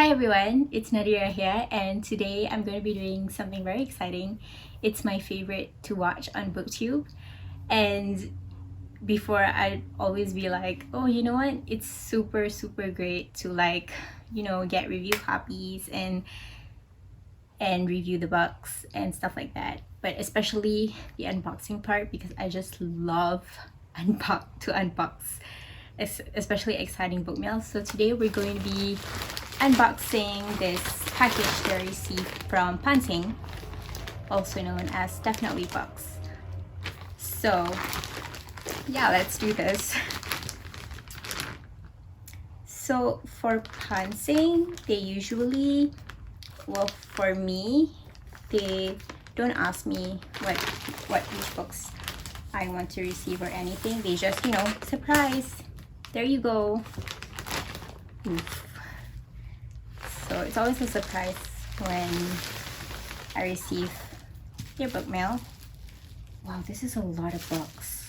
Hi everyone, it's Nadia here, and today I'm going to be doing something very exciting. It's my favorite to watch on BookTube, and before I'd always be like, oh, you know what, it's super great to get review copies and review the books and stuff like that, but especially the unboxing part, because I just love to unbox especially exciting book mail. So today we're going to be unboxing this package that I received from Pansing, also known as Definitely Books. So yeah, let's do this. So for Pansing, they usually, well, for me, they don't ask me what which books I want to receive or anything. They just, surprise, there you go. Oof. So it's always a surprise when I receive their book mail. Wow, this is a lot of books.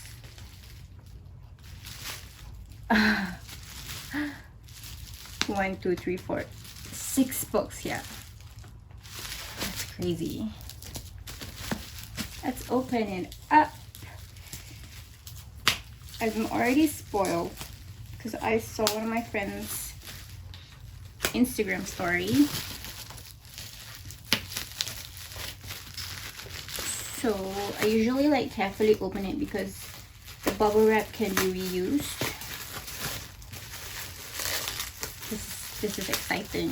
1, 2, 3, 4, 6 books here. That's crazy. Let's open it up. I'm already spoiled because I saw one of my friends' Instagram story. So I usually carefully open it because the bubble wrap can be reused. This is exciting.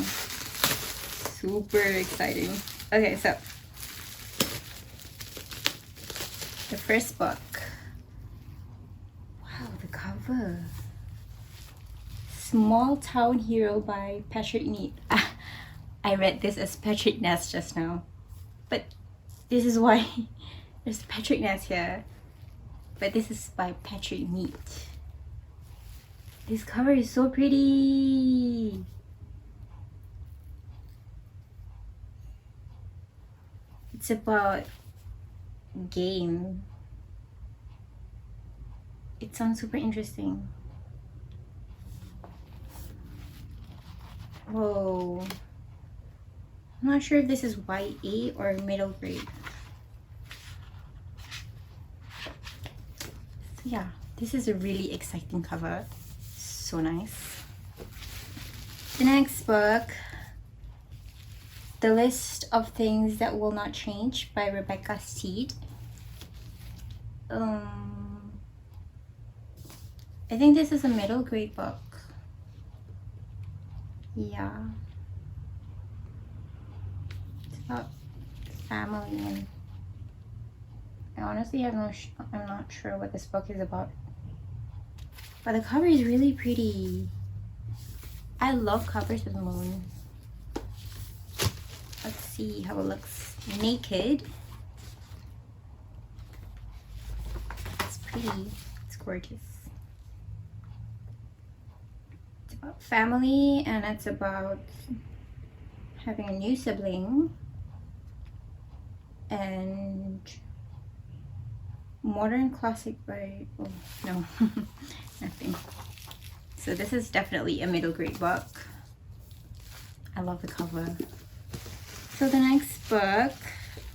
Super exciting. Okay, so the first book. Wow, the cover. Small Town Hero by Patrick Neate. I read this as Patrick Ness just now, but this is why there's Patrick Ness here, but this is by Patrick Neate. This cover is so pretty. It's about game. It sounds super interesting. Whoa. I'm not sure if this is YA or middle grade. So yeah, this is a really exciting cover. So nice. The next book, The List of Things That Will Not Change by Rebecca Stead. I think this is a middle grade book. Yeah. It's about family, and I honestly I'm not sure what this book is about. But the cover is really pretty. I love covers with the moon. Let's see how it looks naked. It's pretty. It's gorgeous. It's about family, and it's about having a new sibling and modern classic by no nothing. So this is definitely a middle grade book. I love the cover. So the next book,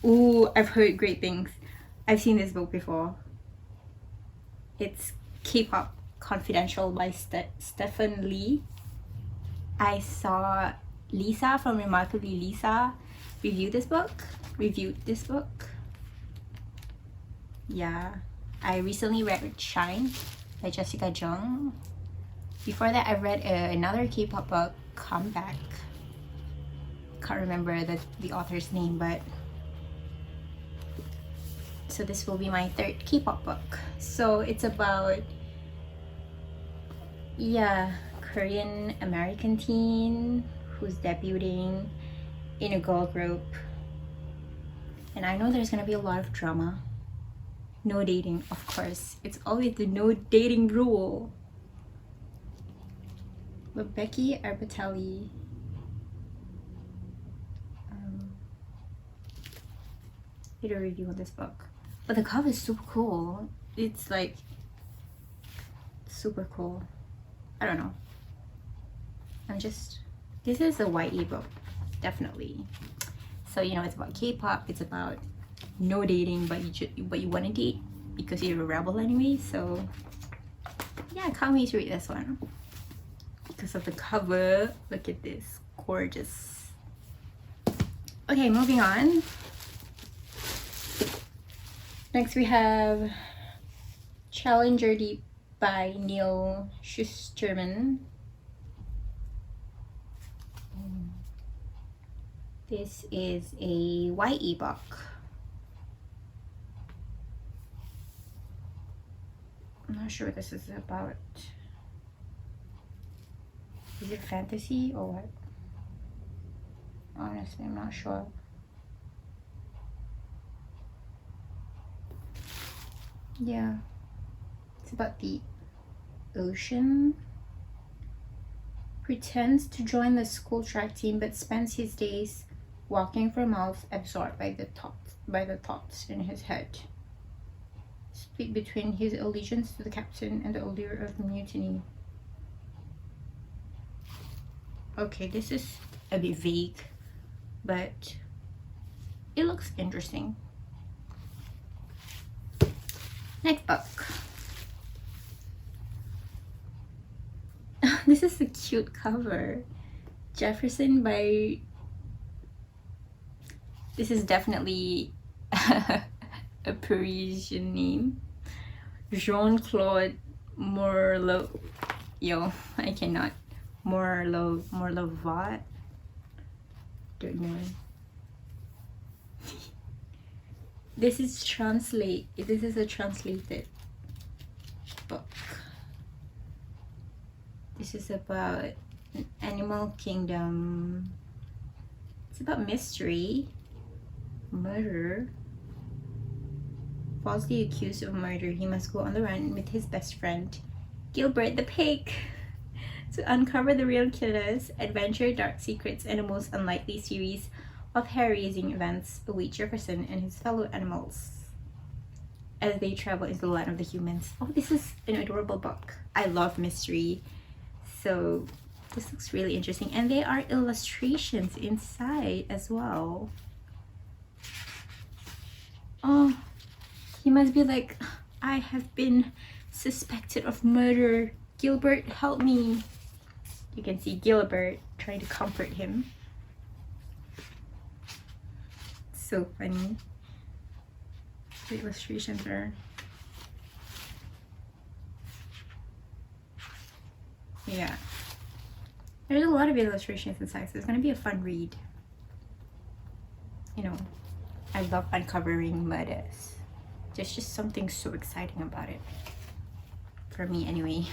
ooh, I've heard great things. I've seen this book before. It's Kpop Confidential by Stephan Lee. I saw Lisa from Remarkably Lisa reviewed this book. Yeah, I recently read Shine by Jessica Jung. Before that, I read another K-pop book, Comeback. Can't remember the author's name, but so this will be my third K-pop book. So it's about, yeah, Korean American teen who's debuting in a girl group, and I know there's gonna be a lot of drama. No dating, of course. It's always the no dating rule. But Becky Arbatelli, did a review on this book. But the cover is super cool. It's super cool. I don't know. I'm just This is a YA book, definitely. So you know, it's about K-pop. It's about no dating, but you want to date because you're a rebel anyway. So yeah, I can't wait to read this one because of the cover. Look at this, gorgeous. Okay, moving on. Next we have Challenger Deep by Neal Shusterman. This is a YA book. I'm not sure what this is about. Is it fantasy or what? Honestly, I'm not sure. Yeah, it's about the ocean. Pretends to join the school track team but spends his days walking for miles, absorbed by the thoughts in his head. Split between his allegiance to the captain and the allure of mutiny. Okay, this is a bit vague, but it looks interesting. Next book. This is a cute cover. Jefferson by... This is definitely a Parisian name. Jean-Claude Mourlevat. Yo, I cannot. Mourlevat. Don't know. This is a translated book. This is about an animal kingdom. It's about mystery, murder. Falsely accused of murder, he must go on the run with his best friend, Gilbert the pig, to uncover the real killers. Adventure, dark secrets, and a most unlikely series of hair-raising events await Jefferson and his fellow animals as they travel into the land of the humans. Oh, this is an adorable book. I love mystery, so this looks really interesting. And there are illustrations inside as well. Oh, he must be like, I have been suspected of murder. Gilbert, help me. You can see Gilbert trying to comfort him. So funny. The illustrations are... Yeah. There's a lot of illustrations inside, so it's gonna be a fun read. You know, I love uncovering murders. There's just something so exciting about it. For me, anyway.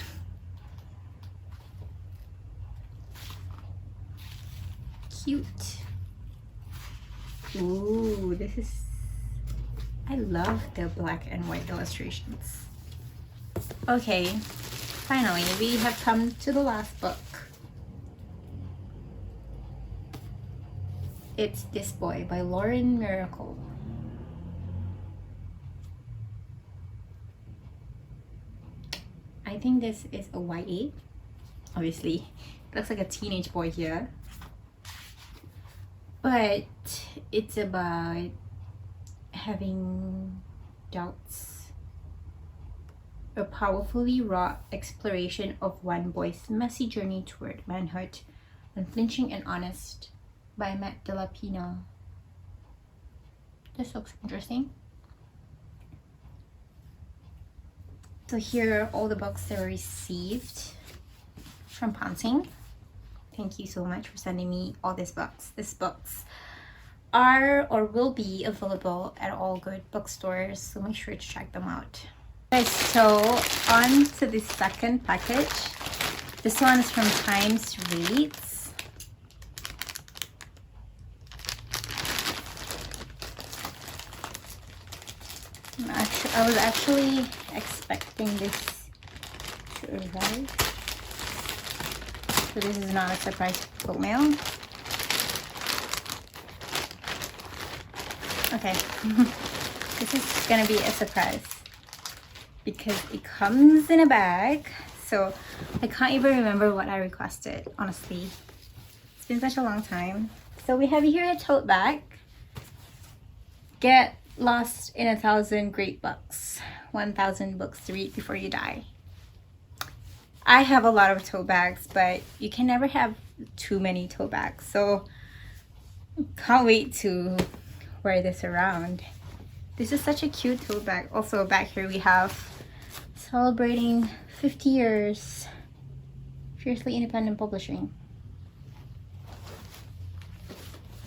Cute. Ooh, this is... I love the black and white illustrations. Okay, finally, we have come to the last book. It's This Boy by Myracle. I think this is a YA. Obviously, it looks like a teenage boy here. But it's about having doubts. A powerfully raw exploration of one boy's messy journey toward manhood, unflinching and honest, by Matt Delapina. This looks interesting. So here are all the books that were received from Pansing. Thank you so much for sending me all these books. These books are or will be available at all good bookstores, so make sure to check them out. Okay, so on to the second package. This one is from Times Reads. I was actually expecting this to arrive. So this is not a surprise Bookmail. Okay, this is gonna be a surprise because it comes in a bag. So I can't even remember what I requested, honestly. It's been such a long time. So we have here a tote bag. Get lost in 1,000 great books. 1,000 books to read before you die. I have a lot of tote bags, but you can never have too many tote bags. So can't wait to wear this around. This is such a cute tote bag. Also back here we have celebrating 50 years. Fiercely Independent Publishing.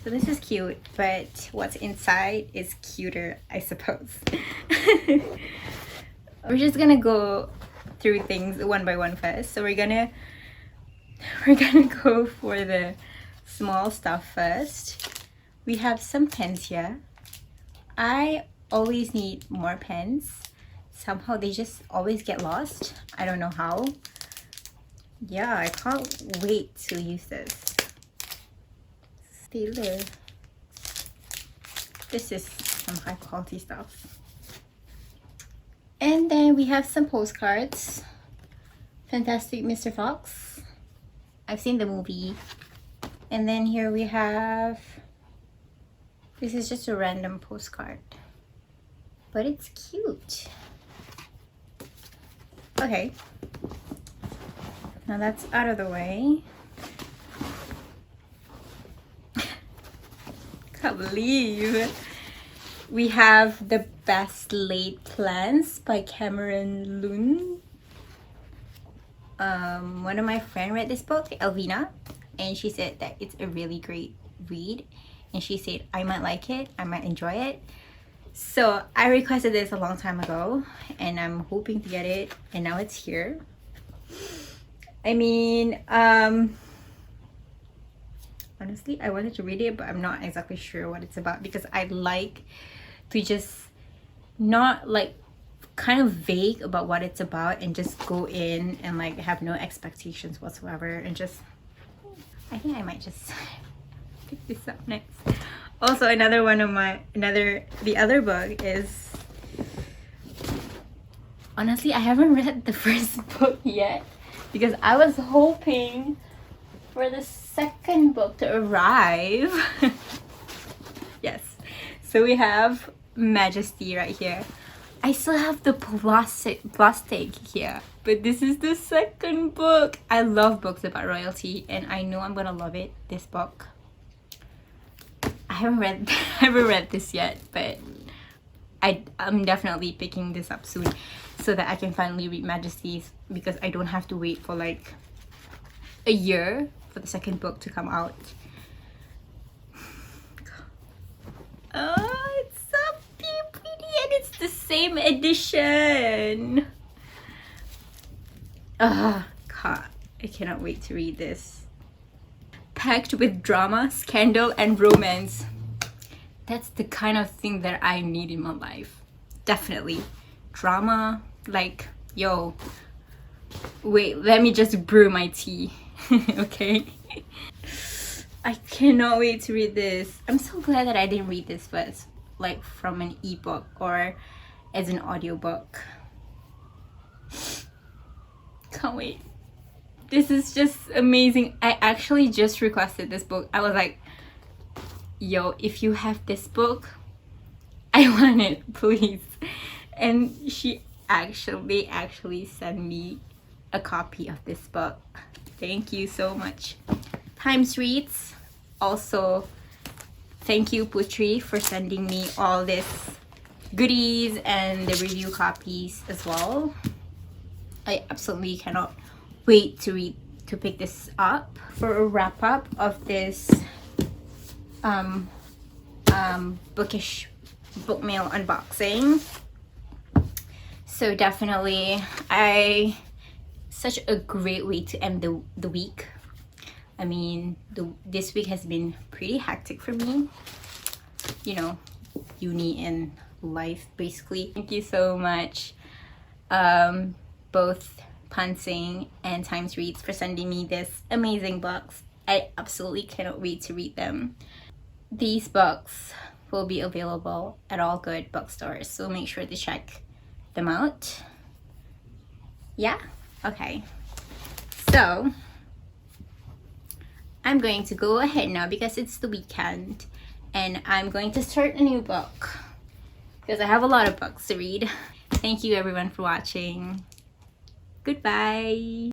So this is cute, but what's inside is cuter, I suppose. We're just gonna go through things one by one first. So we're gonna go for the small stuff first. We have some pens here. I always need more pens. Somehow they just always get lost. I don't know how. Yeah, I can't wait to use this. Stead. This is some high quality stuff. And then we have some postcards. Fantastic Mr. Fox. I've seen the movie. And then here we have, this is just a random postcard, but it's cute. Okay, now that's out of the way. Can't believe we have The Best Laid Plans by Cameron Lund. One of my friends read this book, Elvina, and she said that it's a really great read, and she said I might like it, I might enjoy it. So I requested this a long time ago, and I'm hoping to get it, and now it's here. I mean, honestly, I wanted to read it, but I'm not exactly sure what it's about, because I like to just not like kind of vague about what it's about and just go in and like have no expectations whatsoever, and just, I think I might just pick this up next. Also, another one of my, the other book is, honestly, I haven't read the first book yet because I was hoping for the second book to arrive. Yes, so we have Majesty right here. I still have the plastic here, but this is the second book. I love books about royalty, and I know I'm gonna love it, this book. I haven't read this yet, but I'm definitely picking this up soon so that I can finally read Majesty's, because I don't have to wait for like a year for the second book to come out. Oh, it's so pretty, and it's the same edition. God, I cannot wait to read this. Packed with drama, scandal, and romance. That's the kind of thing that I need in my life. Definitely. Drama, like, yo, wait, let me just brew my tea. Okay? I cannot wait to read this. I'm so glad that I didn't read this first, like from an ebook or as an audiobook. Can't wait. This is just amazing. I actually just requested this book. I was like, yo, if you have this book, I want it, please. And they actually sent me a copy of this book. Thank you so much. Times Reads. Also, thank you, Putri, for sending me all this goodies and the review copies as well. I absolutely cannot wait to pick this up. For a wrap up of this bookish bookmail unboxing. So definitely such a great way to end the week. I mean, this week has been pretty hectic for me, you know, uni and life basically. Thank you so much, both Pansing and Times Reads, for sending me this amazing books. I absolutely cannot wait to read them. These books will be available at all good bookstores, so make sure to check them out. Yeah, okay. So I'm going to go ahead now because it's the weekend and I'm going to start a new book because I have a lot of books to read. Thank you everyone for watching. Goodbye.